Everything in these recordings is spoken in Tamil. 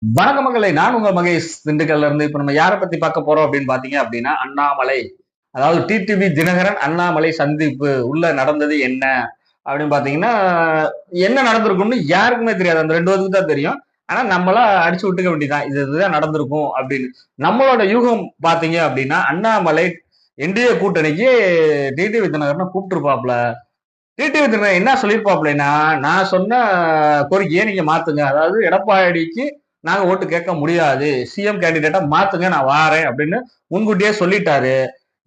வணக்க மக்களை, நான் உங்க மகேஷ் திண்டுக்கல்ல இருந்து. இப்ப நம்ம யாரை பத்தி பார்க்க போறோம் அப்படின்னு பாத்தீங்க அப்படின்னா, அண்ணாமலை. அதாவது டிடிவி தினகரன் அண்ணாமலை சந்திப்பு உள்ள நடந்தது என்ன அப்படின்னு பாத்தீங்கன்னா, என்ன நடந்திருக்கும்னு யாருக்குமே தெரியாது. அந்த ரெண்டு பேருக்கு தான் தெரியும். ஆனா நம்மளா அடிச்சு விட்டுக்க வேண்டியதான், இது இதுதான் நடந்திருக்கும் அப்படின்னு. நம்மளோட யூகம் பாத்தீங்க அப்படின்னா, அண்ணாமலை என்டிஏ கூட்டணிக்கு டிடிவி தினகரனை கூப்பிட்டுருப்பாப்ல. டிடிவி தினகரன் என்ன சொல்லியிருப்பாப்லன்னா, நான் சொன்ன கோரிக்கையை நீங்க மாத்துங்க. அதாவது எடப்பாடிக்கு நாங்க ஓட்டு கேட்க முடியாது, சிஎம் கேண்டிடேட்டா மாத்துங்க, நான் வாரேன் அப்படின்னு முன்கூட்டியே சொல்லிட்டாரு.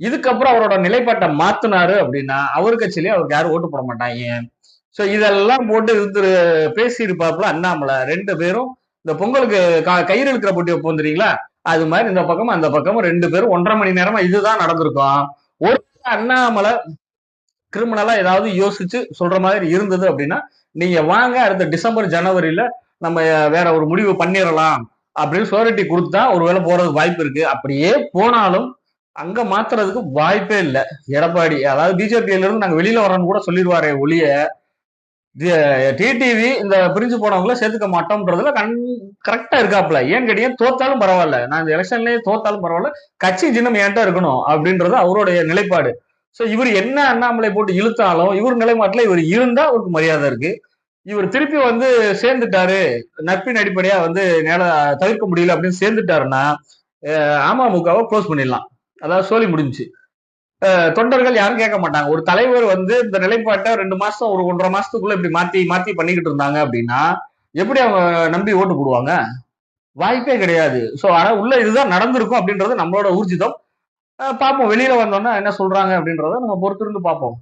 இதுக்கப்புறம் அவரோட நிலைப்பாட்டை மாத்துனாரு அப்படின்னா அவர் கட்சியிலேயே அவருக்கு யாரும் ஓட்டு போட மாட்டாங்க. சோ இதெல்லாம் போட்டு இழுத்து பேசி இருப்பாப்புல அண்ணாமலை. ரெண்டு பேரும் இந்த பொங்கலுக்கு கயிறு இழுக்கிற போட்டி வைப்போம் தெரியுங்களா, அது மாதிரி இந்த பக்கமும் அந்த பக்கமும் ரெண்டு பேரும் 1.5 மணி நேரமா இதுதான் நடந்திருக்கும். ஒரு அண்ணாமலை கிரிமினலா ஏதாவது யோசிச்சு சொல்ற மாதிரி இருந்தது அப்படின்னா, நீங்க வாங்க அடுத்த டிசம்பர் ஜனவரியில நம்ம வேற ஒரு முடிவு பண்ணிடலாம் அப்படின்னு சோரிட்டி கொடுத்தா ஒருவேளை போறதுக்கு வாய்ப்பு இருக்கு. அப்படியே போனாலும் அங்க மாத்துறதுக்கு வாய்ப்பே இல்லை. எடப்பாடி அதாவது பிஜேபியில இருந்து நாங்க வெளியில வரோம்னு கூட சொல்லிடுவாரே ஒழிய, டிடிவி இந்த பிரிஞ்சு போனவங்கள சேர்த்துக்க மாட்டோம்ன்றதுல கரெக்டா இருக்காப்ல. ஏன்னு கேட்டீங்க, தோத்தாலும் பரவாயில்ல, நான் இந்த எலெக்ஷன்லயே தோத்தாலும் பரவாயில்ல, கட்சி சின்னம் என்கிட்ட இருக்கணும் அப்படின்றது அவருடைய நிலைப்பாடு. சோ இவர் என்ன அண்ணாமலை போட்டு இழுத்தாலும் இவர் நிலைப்பாட்டுல இவர் இருந்தா அவருக்கு மரியாதை இருக்கு. இவர் திருப்பி வந்து சேர்ந்துட்டாரு, நட்பின் அடிப்படையா வந்து தவிர்க்க முடியல அப்படின்னு சேர்ந்துட்டாருன்னா அமமுகவை க்ளோஸ் பண்ணிடலாம். அதாவது சோலி முடிஞ்சு. தொண்டர்கள் யாரும் கேட்க மாட்டாங்க. ஒரு தலைவர் வந்து இந்த நிலைப்பாட்டை 2 மாசம், ஒரு 1.5 மாசத்துக்குள்ள இப்படி மாத்தி மாத்தி பண்ணிக்கிட்டு இருந்தாங்க அப்படின்னா எப்படி அவங்க நம்பி ஓட்டு போடுவாங்க? வாய்ப்பே கிடையாது. சோ ஆனா உள்ள இதுதான் நடந்திருக்கும் அப்படின்றது நம்மளோட ஊர்ஜிதம். பார்ப்போம் வெளியில வந்தோம்னா என்ன சொல்றாங்க அப்படின்றத நம்ம பொறுத்திருந்து பார்ப்போம்.